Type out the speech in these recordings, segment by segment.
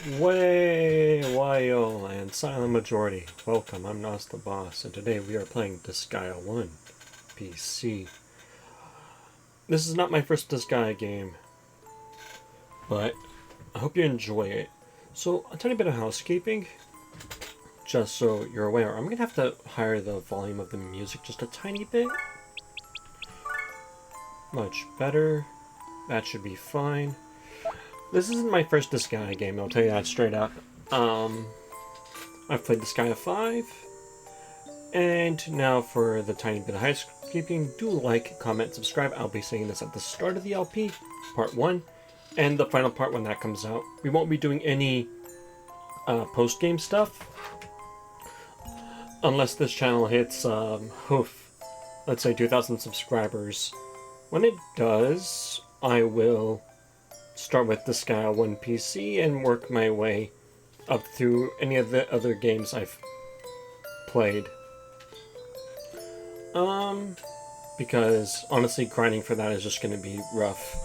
Way, Wayo, and Silent Majority. Welcome, I'm NosstheBoss, and today we are playing Disgaea 1 PC. This is not my first Disgaea game, but I hope you enjoy it. So, a tiny bit of housekeeping, just so you're aware. I'm gonna have to higher the volume of the music just a tiny bit. Much better. That should be fine. This isn't my first Disgaea game, I'll tell you that straight up. I've played Disgaea 5, and now for the tiny bit of housekeeping, do like, comment, subscribe. I'll be saying this at the start of the LP, part 1, and the final part when that comes out. We won't be doing any post-game stuff, unless this channel hits, let's say 2,000 subscribers. When it does, I will start with Disgaea 1 PC and work my way up through any of the other games I've played. Because honestly grinding for that is just going to be rough.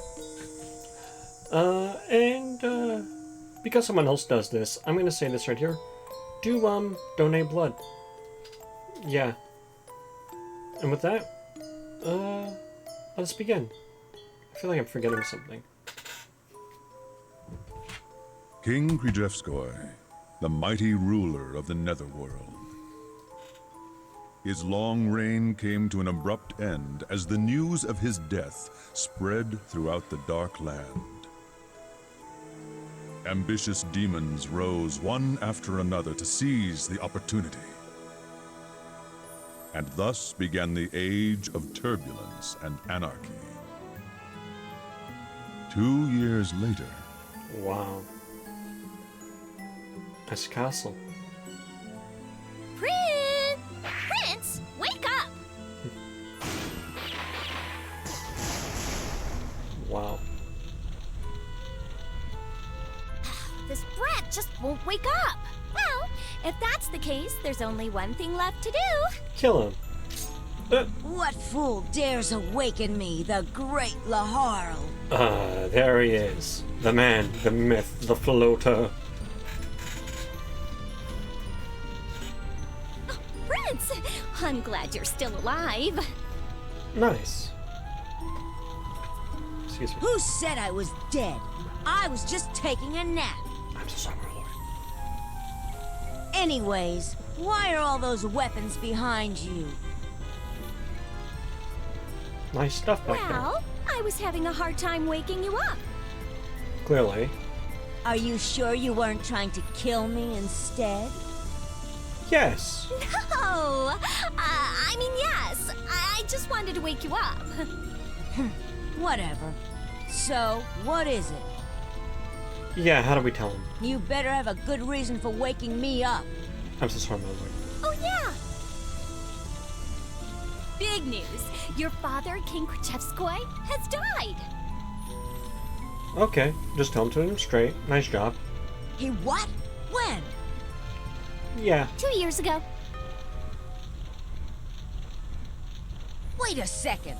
Because someone else does this, I'm going to say this right here. Do, donate blood. Yeah. And with that, let's begin. I feel like I'm forgetting something. King Krzyzewski, the mighty ruler of the Netherworld. His long reign came to an abrupt end as the news of his death spread throughout the Dark Land. Ambitious demons rose one after another to seize the opportunity. And thus began the age of turbulence and anarchy. 2 years later... Wow. Nice castle. Prince, wake up! Wow. This brat just won't wake up. Well, if that's the case, there's only one thing left to do. Kill him. What fool dares awaken me, the great Laharl? There he is. The man, the myth, the floater. Oh, Prince, I'm glad you're still alive. Nice. Excuse me. Who said I was dead? I was just taking a nap. I'm so sorry, Lord. Anyways, why are all those weapons behind you? Nice stuff back there. Well, I was having a hard time waking you up. Clearly. Are you sure you weren't trying to kill me instead? Yes. No! I mean, yes. I just wanted to wake you up. Whatever. So, what is it? Yeah, how do we tell him? You better have a good reason for waking me up. I'm so sorry, my lord. Oh, yeah. Big news. Your father, King Krzyzewski, has died. Okay, just tell him to him straight. Nice job. He what? When? Yeah. 2 years ago. Wait a second.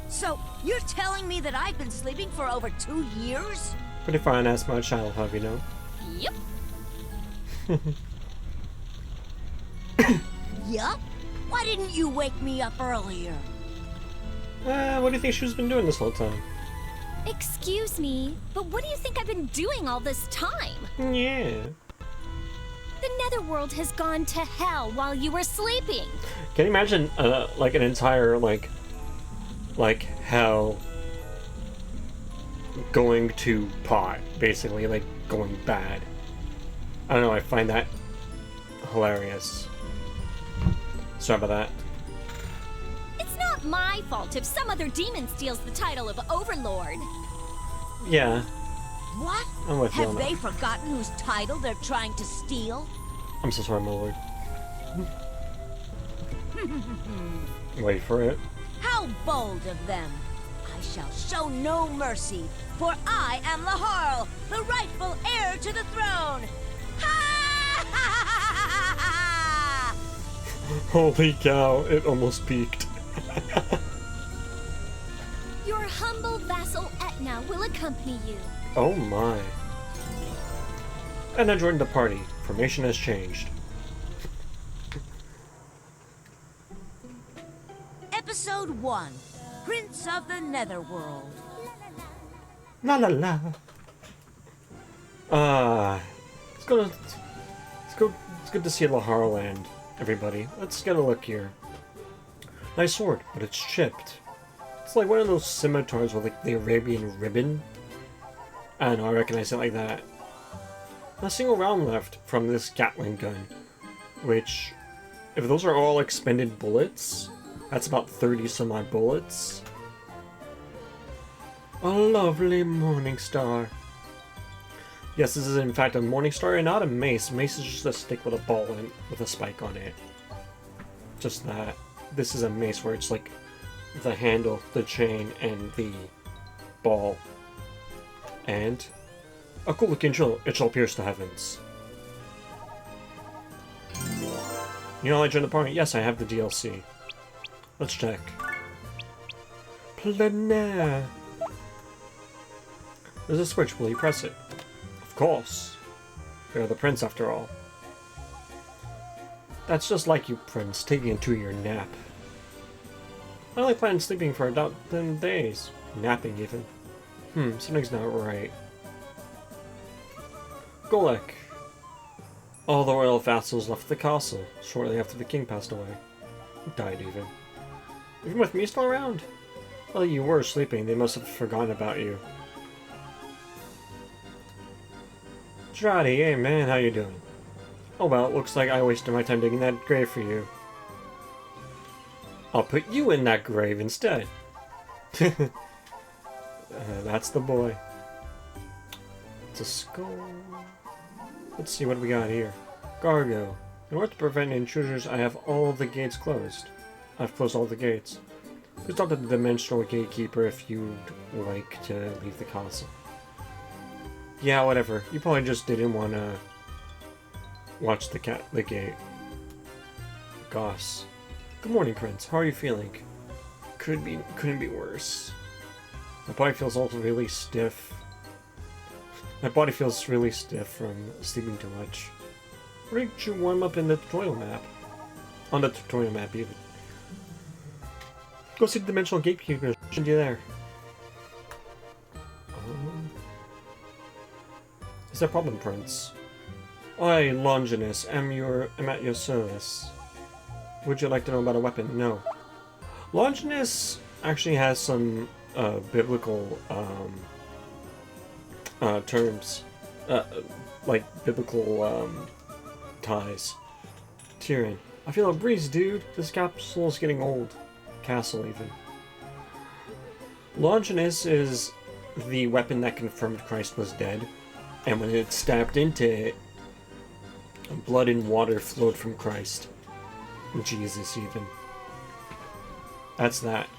So, you're telling me that I've been sleeping for over 2 years? Pretty fine ass my child, have you know? Yep. Yup. Why didn't you wake me up earlier? What do you think she's been doing this whole time? Excuse me, but what do you think I've been doing all this time? Yeah. The Netherworld has gone to hell while you were sleeping. Can you imagine, like an entire, like hell going to pot, basically, like going bad. I don't know, I find that hilarious. Sorry about that. It's not my fault if some other demon steals the title of Overlord. Yeah. What? I'm with you on Have that. they forgotten whose title they're trying to steal? I'm so sorry, my lord. Wait for it. How bold of them! I shall show no mercy, for I am Laharl, the rightful heir to the throne! Ha ha ha ha! Holy cow, it almost peaked. Your humble vassal Etna will accompany you. Oh my. And I joined the party. Formation has changed. Episode 1. Prince of the Netherworld. La la la. It's good to see Lahar land, everybody. Let's get a look here. Nice sword, but it's chipped. It's like one of those scimitars with like the Arabian ribbon. I don't know, I recognize it like that. Not a single round left from this Gatling gun, which, if those are all expended bullets, that's about 30 some odd bullets. A lovely morning star. Yes, this is in fact a morning star and not a mace. Mace is just a stick with a ball in, with a spike on it. Just that. This is a mace where it's like the handle, the chain, and the ball. And a cool looking jewel. It shall pierce the heavens. You know, I joined the party. Yes, I have the DLC. Let's check. Plenaire. There's a switch. Will you press it? Of course. You're the prince, after all. That's just like you, Prince, taking a 2-year nap. I only plan on sleeping for about 10 days. Napping, even. Something's not right. Golek. All the royal vassals left the castle shortly after the king passed away. Died, even. Even with me still around? Well, you were sleeping. They must have forgotten about you. Jotty, hey man, how you doing? Oh well, it looks like I wasted my time digging that grave for you. I'll put you in that grave instead. That's the boy. It's a skull. Let's see what we got here. Gargo. In order to prevent intruders, I have all the gates closed. I've closed all the gates. Please talk to the dimensional gatekeeper if you'd like to leave the castle. Yeah, whatever. You probably just didn't want to watch the gate. Goss. Good morning, Prince. How are you feeling? Couldn't be worse. My body feels also really stiff. My body feels really stiff from sleeping too much. Why didn't you warm up in the tutorial map? On the tutorial map, even. Go see the dimensional gatekeeper. Send you there. Is there a problem, Prince? I, Longinus, am at your service. Would you like to know about a weapon? No. Longinus actually has some biblical terms, like biblical ties. Tyrion, I feel a breeze, dude. This capsule's getting old. Castle, even. Longinus is the weapon that confirmed Christ was dead, and when it stabbed into it, blood and water flowed from Christ. Jesus, even. That's that,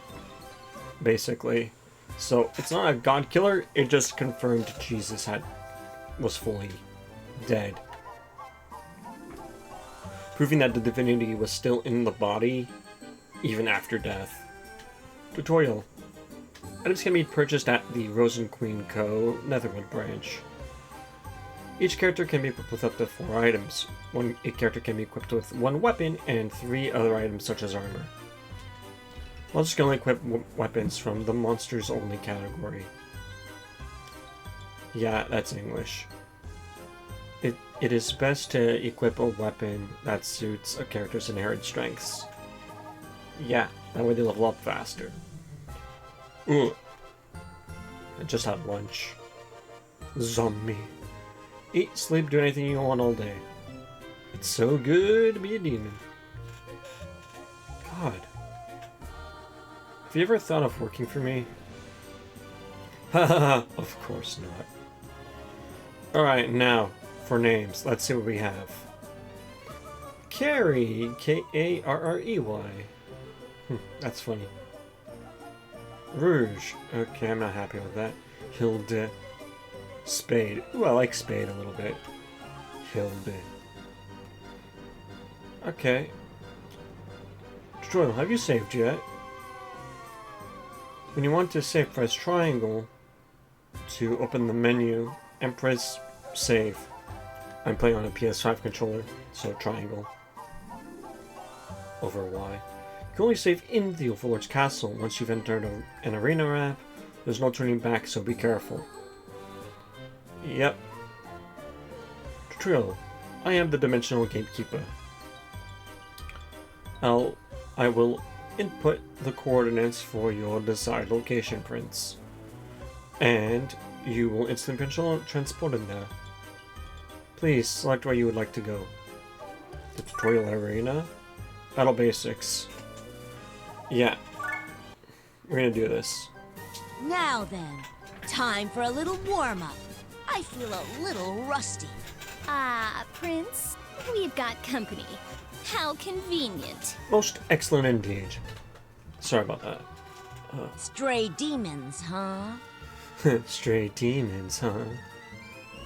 basically. So, it's not a god killer, it just confirmed Jesus was fully dead. Proving that the divinity was still in the body, even after death. Tutorial. Items can be purchased at the Rosen Queen Co. Netherwood branch. Each character can be equipped with up to 4 items. A character can be equipped with 1 weapon and 3 other items such as armor. Monsters can only equip weapons from the monsters only category. Yeah, that's English. It is best to equip a weapon that suits a character's inherent strengths. Yeah, that way they level up faster. Ooh. I just had lunch. Zombie. Eat, sleep, do anything you want all day. It's so good to be a demon. God. Have you ever thought of working for me? Haha, of course not. Alright, now, for names. Let's see what we have. Carrie, K-A-R-R-E-Y. That's funny. Rouge. Okay, I'm not happy with that. Hilde. Spade. Ooh, I like Spade a little bit. Hilde. Okay. Joel, have you saved yet? When you want to save, press triangle to open the menu and press save. I'm playing on a PS5 controller, so triangle over Y. You can only save in the Overlord's castle. Once you've entered an arena map, there's no turning back, so be careful. Yep. Tutorial. I am the dimensional gatekeeper. I will input the coordinates for your desired location, Prince. And you will instantly transport in there. Please select where you would like to go. The tutorial arena. Battle basics. Yeah. We're gonna do this. Now then, time for a little warm-up. I feel a little rusty. Ah, Prince, we've got company. How convenient. Most excellent indeed. Sorry about that. Stray demons, huh? Stray demons, huh?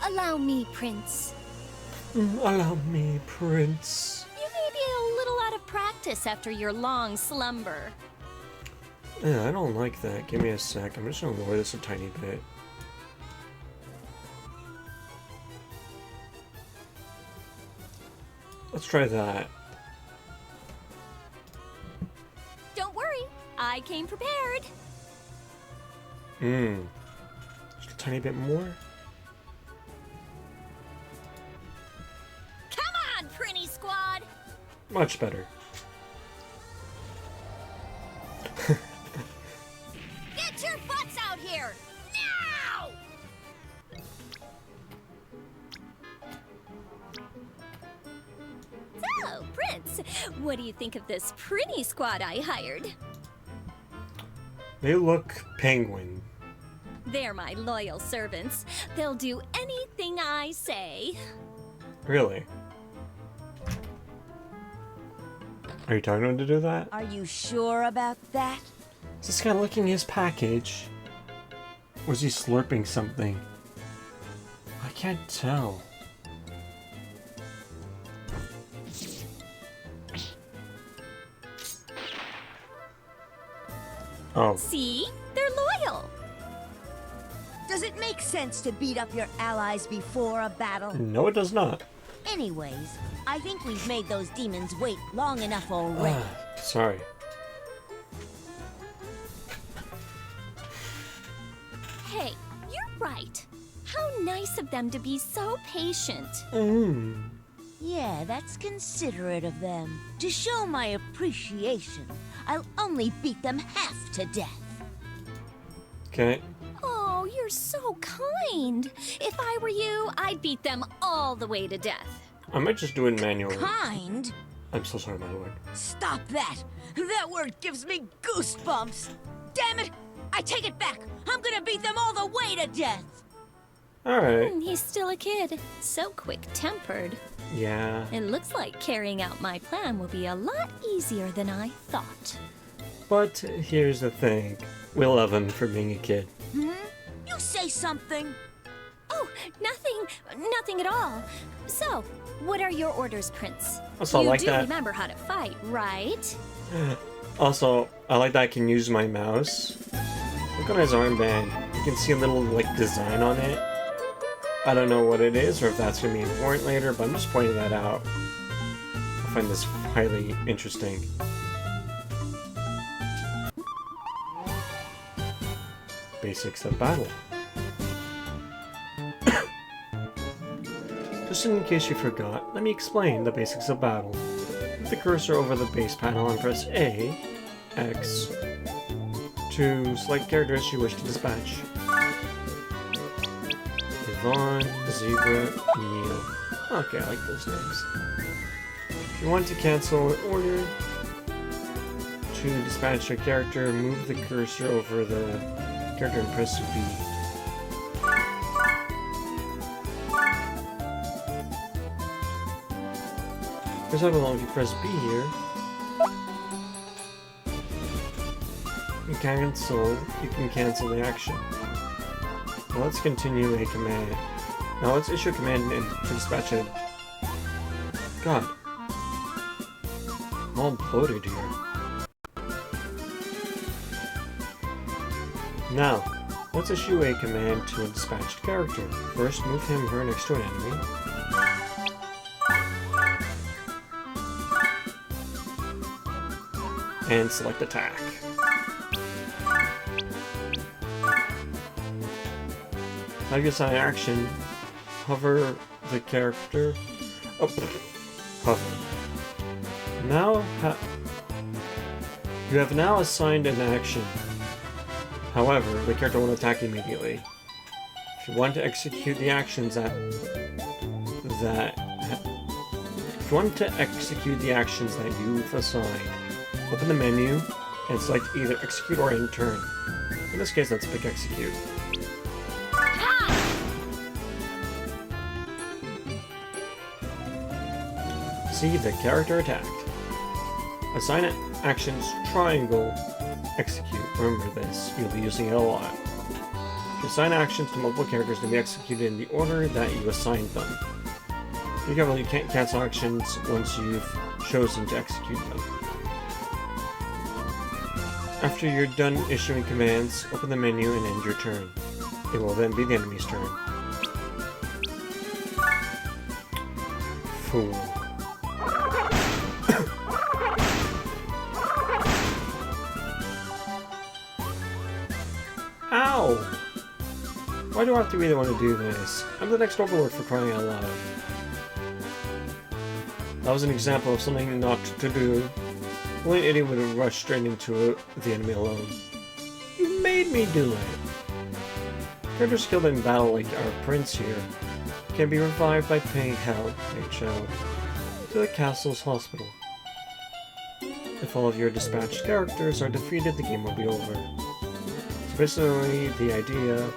Allow me, Prince. Allow me, Prince. You may be a little out of practice after your long slumber. Yeah, I don't like that. Give me a sec. I'm just gonna lower this a tiny bit. Let's try that. Don't worry, I came prepared. Just a tiny bit more. Come on, Prinny Squad. Much better. Get your butts out here, now! So, Prince, what do you think of this Prinny Squad I hired? They look penguin. They're my loyal servants. They'll do anything I say. Really? Are you telling him to do that? Are you sure about that? Is this guy licking his package? Or is he slurping something? I can't tell. Oh. See? They're loyal. Does it make sense to beat up your allies before a battle? No, it does not. Anyways, I think we've made those demons wait long enough already. Sorry. Hey, you're right. How nice of them to be so patient. Yeah, that's considerate of them. To show my appreciation, I'll only beat them half to death. Okay. Oh, you're so kind. If I were you, I'd beat them all the way to death. I might just do it manually. Kind? I'm so sorry, my lord. Stop that! That word gives me goosebumps! Damn it! I take it back! I'm gonna beat them all the way to death! Alright. He's still a kid, so quick-tempered. Yeah. It looks like carrying out my plan will be a lot easier than I thought. But here's the thing. We love him for being a kid. You say something! Oh, nothing at all. So, what are your orders, Prince? Also, I you like do that. remember how to fight, right? Also, I like that I can use my mouse. Look on his armband. You can see a little, like, design on it. I don't know what it is or if that's going to be important later, but I'm just pointing that out. I find this highly interesting. Basics of battle. Just in case you forgot, let me explain the basics of battle. Move the cursor over the base panel and press A, X, to select characters you wish to dispatch. Yvonne, Zebra, Neil. Okay, I like those names. If you want to cancel an order to dispatch your character, move the cursor over the character and press B. For example, if you press B here, you can cancel the action. Now let's continue a command. Now let's issue a command to dispatch it. God. I'm all bloated here. Now, let's issue a command to a dispatched character. First, move him or her next to an enemy. and select attack. Now you assign action, hover the character, hover. Now, you have now assigned an action. However, the character won't attack immediately. If you want to execute the actions that you've assigned, open the menu and select either execute or end turn. In this case, let's pick execute. See, the character attacked. Assign actions triangle, execute. Remember this, you'll be using it a lot. If you assign actions to multiple characters, they'll be executed in the order that you assigned them. Be careful, you can't cancel actions once you've chosen to execute them. After you're done issuing commands, open the menu and end your turn. It will then be the enemy's turn. Fool. Ow! Why do I have to really want to do this? I'm the next Overlord, for crying out loud. That was an example of something not to do. Only an idiot would have rushed straight into the enemy alone. You made me do it! Characters killed in battle like our prince here can be revived by paying HAL, HL, to the castle's hospital. If all of your dispatched characters are defeated, the game will be over. So basically, the idea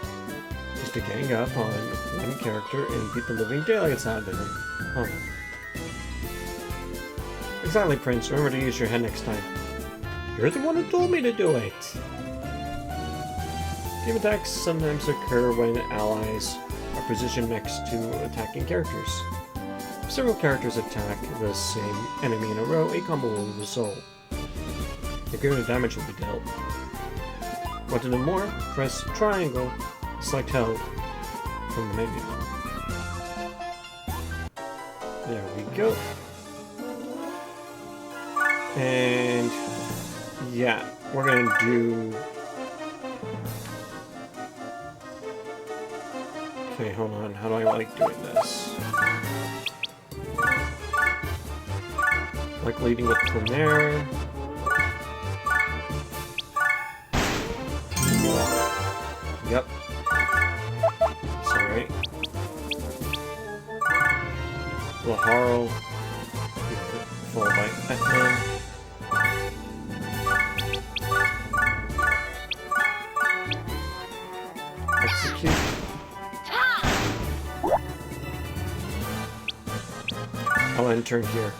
is to gang up on one character and beat the living daylights out of them. Huh. Exactly, Prince. Remember to use your head next time. You're the one who told me to do it! Team attacks sometimes occur when allies are positioned next to attacking characters. If several characters attack the same enemy in a row, a combo will result. A greater damage will be dealt. Want to know more? Press triangle, select HAL from the menu. There we go. And yeah, we're gonna do... Okay, hold on. How do I like doing this? Like leading with Plenaire. Yep. Sorry. Laharl. Followed by Etna. Execute. I'll end turn here.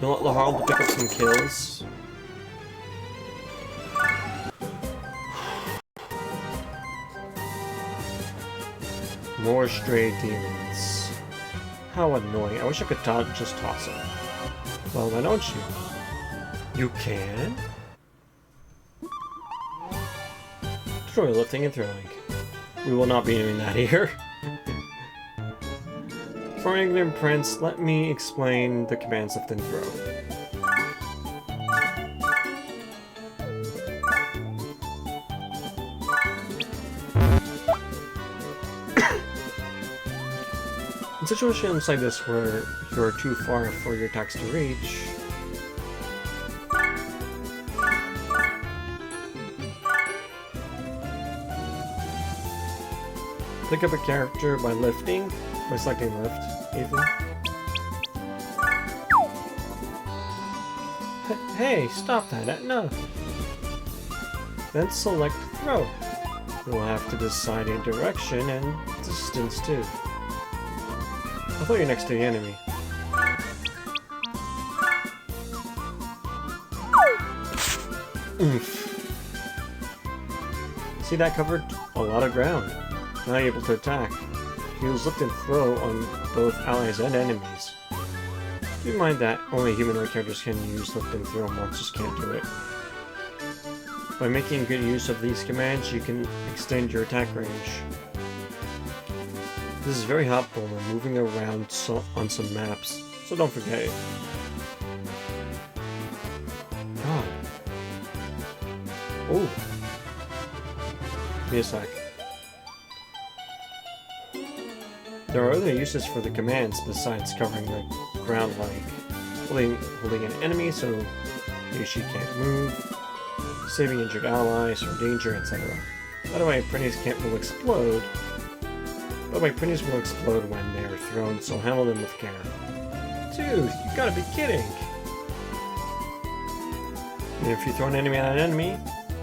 You'll let Laharl to pick up some kills. More stray demons. How annoying. I wish I could just toss them. Well, why don't you? You can? Destroy lifting and throwing. We will not be doing that here. For an ignorant prince, let me explain the commands lift and throw. In situations like this where you're too far for your attacks to reach, pick up a character by lifting, by selecting lift, even. Hey, stop that, no. Then select throw. You'll have to decide a direction and distance too. I thought you're next to the enemy. Oof. See, that covered a lot of ground. Now you're able to attack. Use lift and throw on both allies and enemies. Keep in mind that only humanoid characters can use lift and throw, monsters can't do it. By making good use of these commands, you can extend your attack range. This is very helpful when moving around on some maps, so don't forget it. God. Oh. Give me a sec. There are other uses for the commands besides covering the ground, like holding an enemy so he or she can't move, saving injured allies from danger, etc. By the way, Prinnies will explode when they're thrown, so handle them with care. Dude, you gotta be kidding! And if you throw an enemy at an enemy,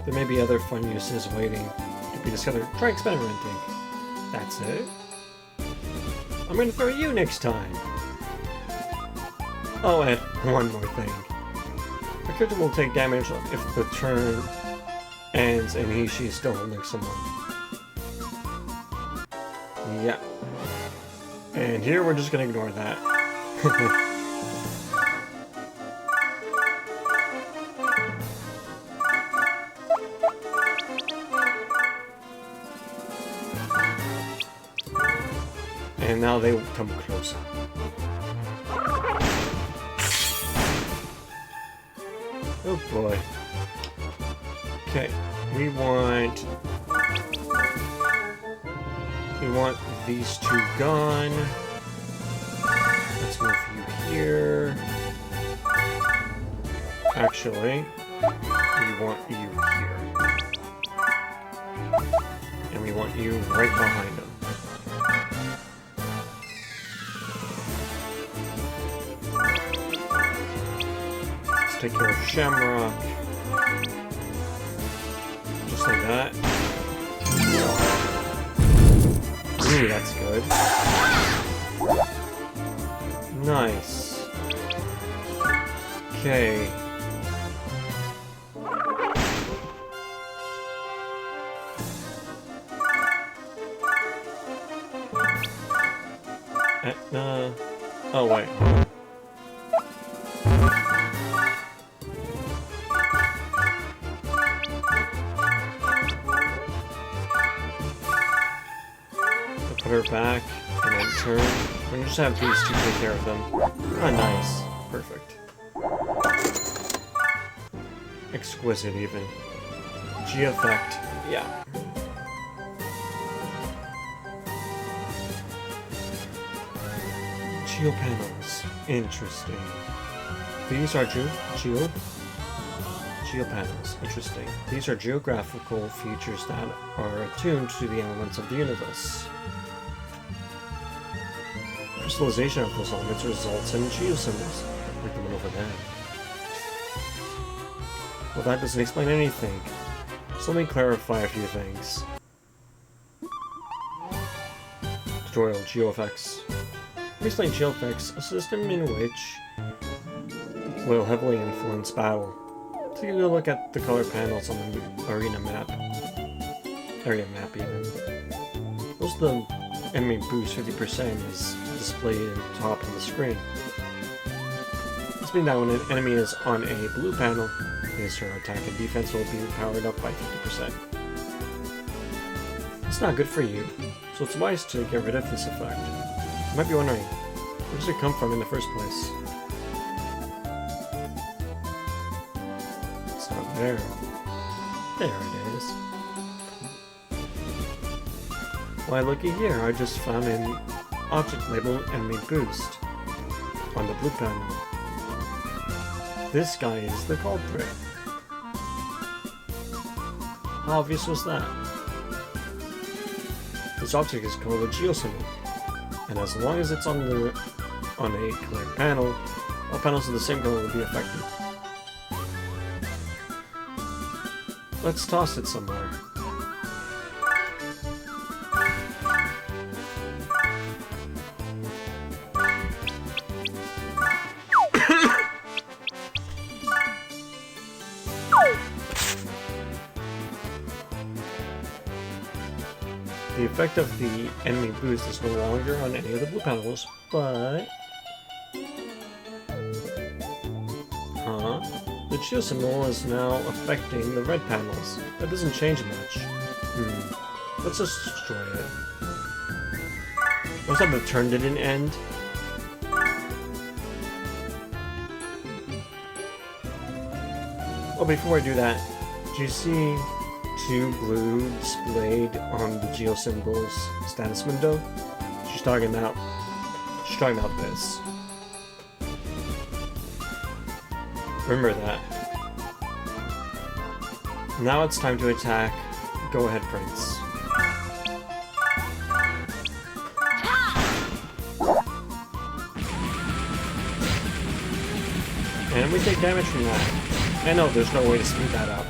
there may be other fun uses waiting to be discovered. Try experimenting. That's it. I'm gonna throw you next time! Oh, and one more thing. A character will take damage if the turn ends and she is still holding someone. Yeah. And here we're just gonna ignore that. And now they will come closer. Oh boy. Okay, we want these two gone. Let's move you here. Actually, we want you here. And we want you right behind them. Let's take care of Shamrock. Just like that. Ooh, that's good. Nice. Okay. Oh wait. Put her back, and then turn. We just have these two take care of them. Ah, nice. Perfect. Exquisite, even. G-effect. Yeah. Geo panels. Interesting. These are geo panels. Interesting. These are geographical features that are attuned to the elements of the universe. Crystallization of those elements results in geosymbols, like the one over there. Well, that doesn't explain anything. So let me clarify a few things. Tutorial GeoFX. Let me explain GeoFX, a system in which will heavily influence battle. Take a good look at the color panels on the arena map. Area map, even. Most of the enemy boost 50% is displayed at the top of the screen. This means that when an enemy is on a blue panel, his or her attack and defense will be powered up by 50%. It's not good for you, so it's wise to get rid of this effect. You might be wondering, where does it come from in the first place? It's not there. There it is. Why, looky here, I just found an object labeled enemy boost on the blue panel. This guy is the culprit. How obvious was that? This object is called a geosymbol, and as long as it's on a colored panel, all panels of the same color will be affected. Let's toss it somewhere. The effect of the enemy boost is no longer on any of the blue panels, but... Huh? The Geo symbol is now affecting the red panels. That doesn't change much. Let's just destroy it. Looks like the turn didn't end. Oh, before I do that, do you see 2 blue displayed on the Geo symbol's status window? She's talking about this. Remember that. Now it's time to attack. Go ahead, Prince. And we take damage from that. I know there's no way to speed that up.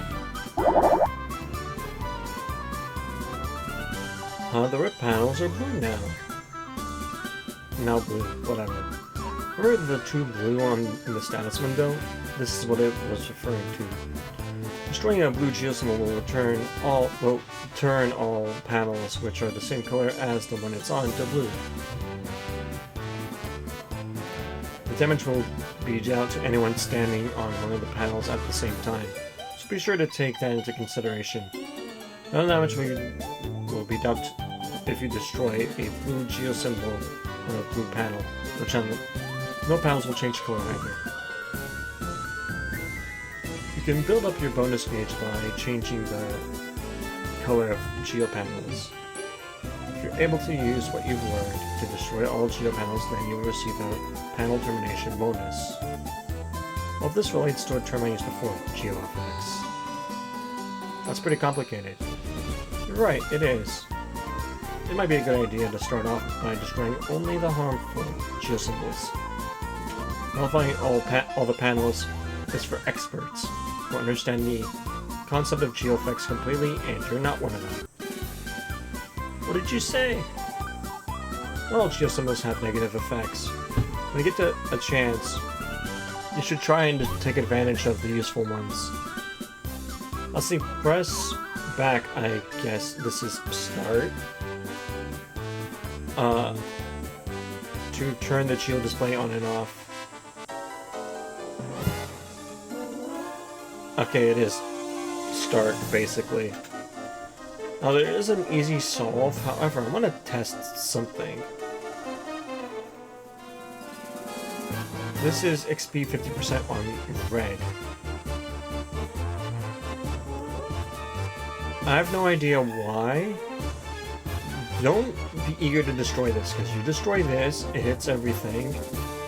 The red panels are blue now. Now blue, whatever. Remember the 2 blue in the status window? This is what it was referring to. Destroying a blue Geo symbol will turn all panels which are the same color as the one it's on to blue. The damage will be dealt to anyone standing on one of the panels at the same time, so be sure to take that into consideration. No damage will be dealt if you destroy a blue Geo symbol on a blue panel. No panels will change color either. You can build up your bonus gauge by changing the color of Geo panels. If you're able to use what you've learned to destroy all Geo panels, then you'll receive a panel termination bonus. Well, this relates to a term I used before, Geo effects. That's pretty complicated. You're right, it is. It might be a good idea to start off by destroying only the harmful Geo symbols. Modifying all the panels is for experts who understand the concept of Geo effects completely, and you're not one of them. What did you say? All Geo symbols have negative effects. When you get a chance, you should try and take advantage of the useful ones. I'll see, press back, I guess this is start. To turn the Geo display on and off. Okay, it is start, basically. Now there is an easy solve, however, I want to test something. This is XP 50% on red. I have no idea why. Don't be eager to destroy this, because you destroy this, it hits everything,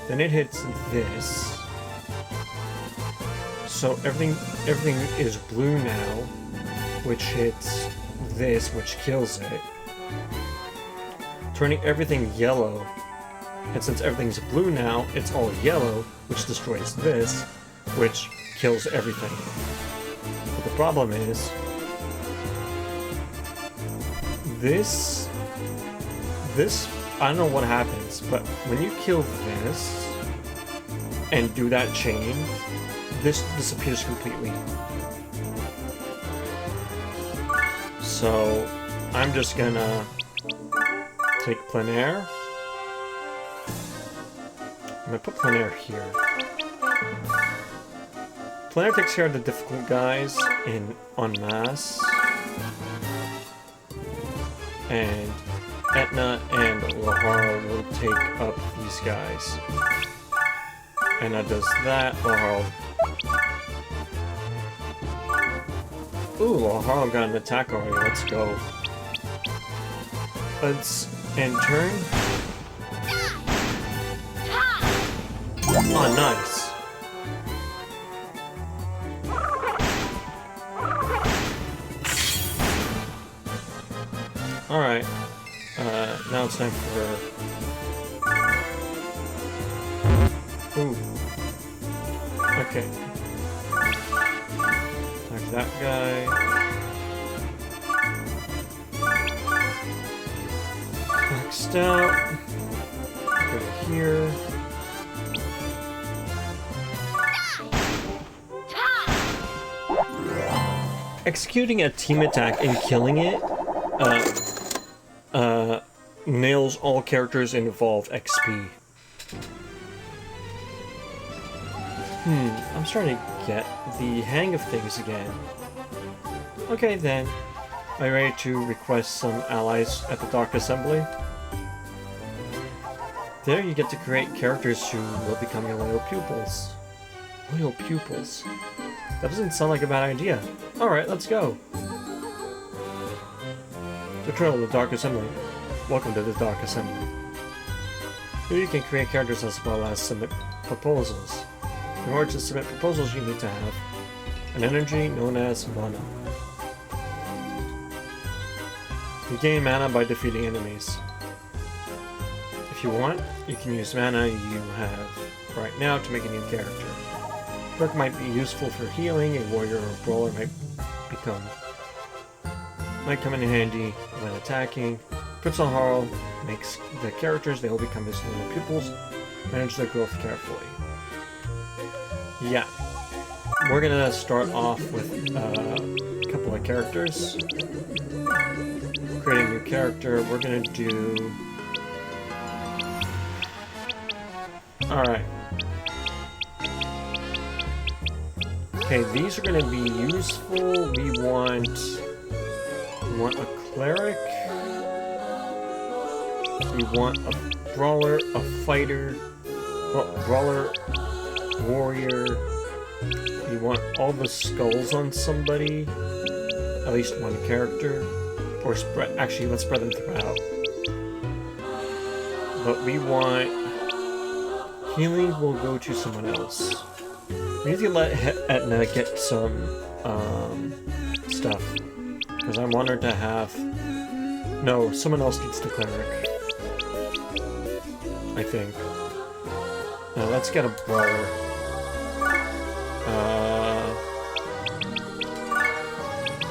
then it hits this. So everything is blue now, which hits this, which kills it. Turning everything yellow, and since everything's blue now, it's all yellow, which destroys this, which kills everything. But the problem is, this, I don't know what happens, but when you kill this, and do that chain, this disappears completely. So, I'm just gonna take plein air. I'm gonna put plein air here. Plein air takes care of the difficult guys in en masse. And Etna and Lahara will take up these guys. Etna does that, Lahara. Ooh, Lahara got an attack already, let's go. Let's end turn. Oh, nice. Alright. Now it's time for... Ooh. Okay. Attack that guy. Maxed out. Go here. Executing a team attack and killing it, nails all characters involved XP. I'm starting to get the hang of things again. Okay then. Are you ready to request some allies at the Dark Assembly? There you get to create characters who will become your loyal pupils. Loyal pupils? That doesn't sound like a bad idea. Alright, let's go. Patrol the Dark Assembly. Welcome to the Dark Assembly. Here you can create characters as well as submit proposals. In order to submit proposals, you need to have an energy known as mana. You gain mana by defeating enemies. If you want, you can use mana you have right now to make a new character. Perk might be useful for healing, a warrior or brawler might come in handy when attacking. Prince Harl makes the characters, they will become his little pupils. Manage their growth carefully. Yeah. We're gonna start off with a couple of characters. Create a new character. We're gonna do... Alright. Okay, these are gonna be useful. We want a cleric. We want a brawler, a fighter, brawler, warrior. We want all the skulls on somebody. At least one character. Or spread. Actually, let's spread them throughout. But we want healing will go to someone else. We need to let Etna get some stuff. Because I want her to have... No, someone else needs the cleric. I think. Now let's get a brawler.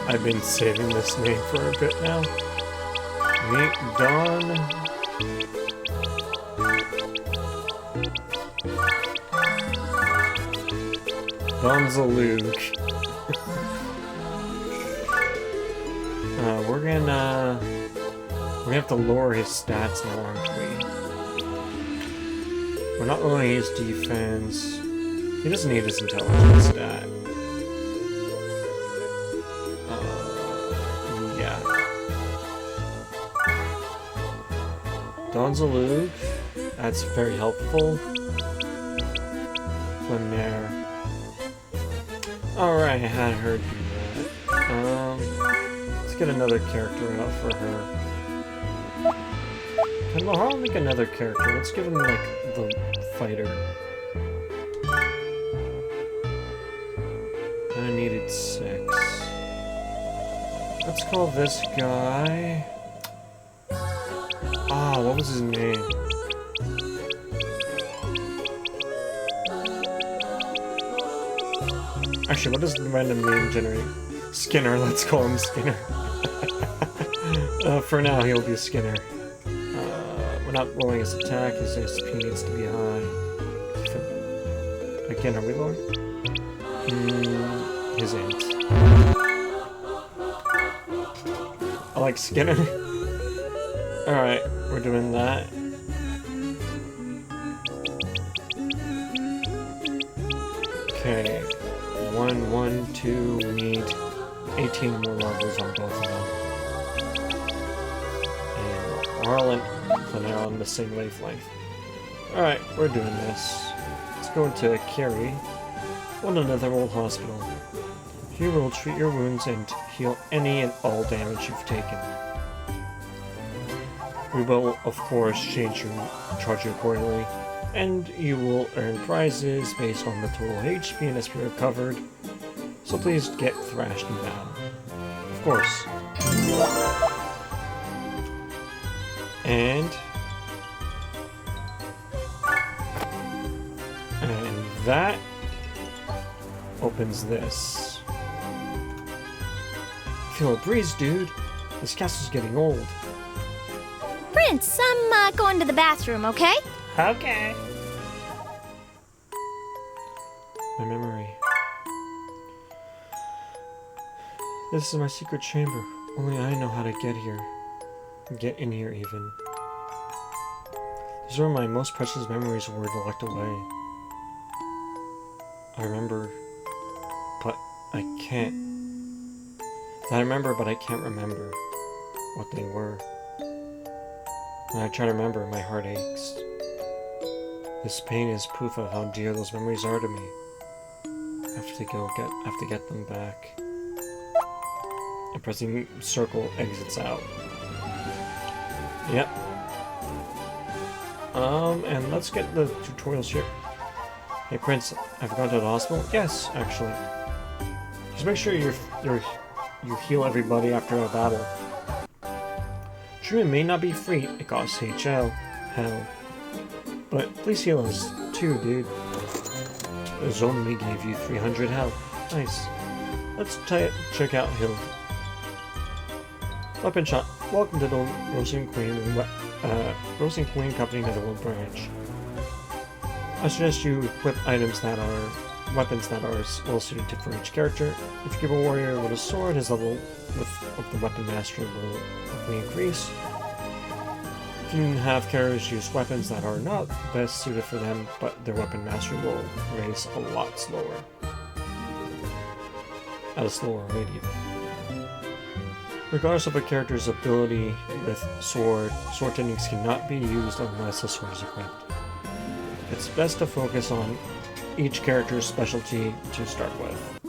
I've been saving this name for a bit now. Meet Donzalug. We're gonna have to lower his stats now, aren't we? We're not lowering his defense. He doesn't need his intelligence stat. Yeah. Donzalug. That's very helpful. Lemaire. Alright, I had her do that. Let's get another character out for her. Can Lahar make another character? Let's give him, like, the fighter. I needed 6. Let's call this guy... Ah, what was his name? Actually, what does the random name generate? Skinner, let's call him Skinner. For now, he'll be Skinner. We're not lowering his attack, his SP needs to be high. Again, are we lowering? His int. I like Skinner. Alright, we're doing that. Okay. 1, 1, 2, we need 18 more levels on both of them. And Arl and Lemaire on the same wavelength. Alright, we're doing this. Let's go into Carrie. One another old hospital. Here we'll treat your wounds and heal any and all damage you've taken. We will, of course, charge you accordingly, and you will earn prizes based on the total HP and SP recovered, so please get thrashed in battle. Of course. And that opens this. Feel a breeze, dude. This castle's getting old. Prince, I'm going to the bathroom, okay? Okay. My memory. This is my secret chamber. Only I know how to get here. Get in here, even. These are my most precious memories were locked away. I remember, but I can't. I remember, but I can't remember what they were. When I try to remember, my heart aches. This pain is proof of how dear those memories are to me. I have to get them back. And pressing circle exits out. Yep. And let's get the tutorials here. Hey Prince, have you gone to the hospital? Yes, actually. Just make sure you heal everybody after a battle. Treatment may not be free, it costs hell. But please heal us too, dude. Only gave you 300 health. Nice. Let's check out healed. Weapon shot. Welcome to the Roasting Queen Company Netherworld branch. I suggest you equip weapons that are well suited for each character. If you give a warrior with a sword, his level of the weapon mastery will quickly increase. If you have characters use weapons that are not best suited for them, but their weapon mastery will raise a lot slower. At a slower rate even. Regardless of a character's ability with sword techniques cannot be used unless a sword is equipped. It's best to focus on each character's specialty to start with.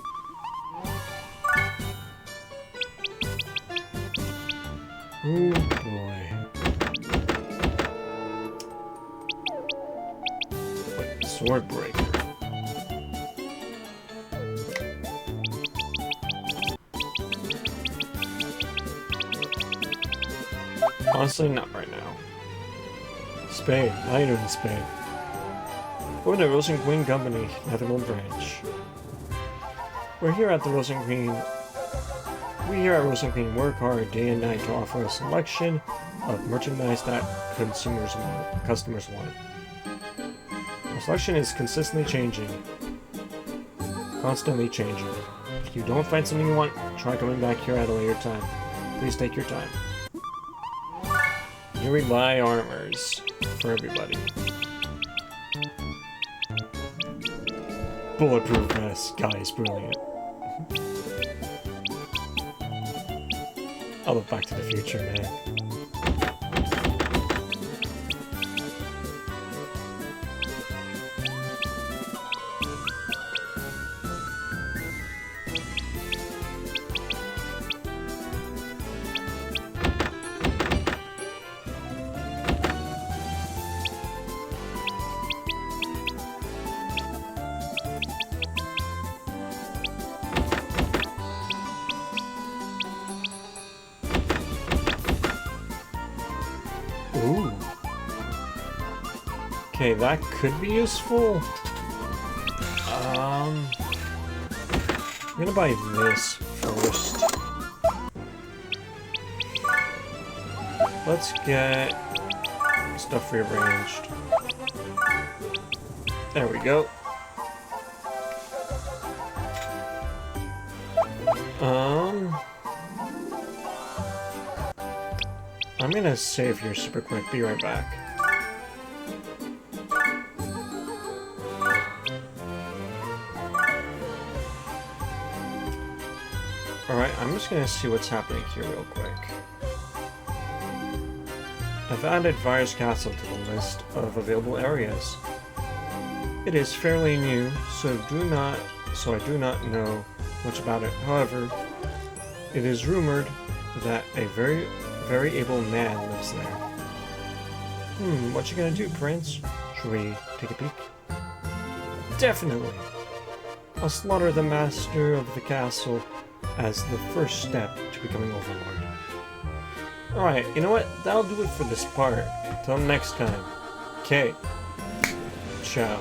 Oh boy. Wait, sword breaker. Honestly, not right now. Spade. I know the spade. We're the Roasting Queen Company, Netherworld branch. We here at Roasting Queen work hard day and night to offer a selection of merchandise that customers want. Our selection is constantly changing. If you don't find something you want, try coming back here at a later time. Please take your time. Here we buy armors for everybody. Bulletproof vest, guys, brilliant. I love Back to the Future, man. Ooh. Okay, that could be useful. I'm gonna buy this first. Let's get stuff rearranged. There we go. I'm gonna save here super quick, be right back. Alright, I'm just gonna see what's happening here real quick. I've added Fire's Castle to the list of available areas. It is fairly new, so I do not know much about it. However, it is rumored that a very able man lives there. What you gonna do, Prince? Should we take a peek? Definitely! I'll slaughter the master of the castle as the first step to becoming Overlord. Alright, you know what? That'll do it for this part. Till next time. Okay. Ciao.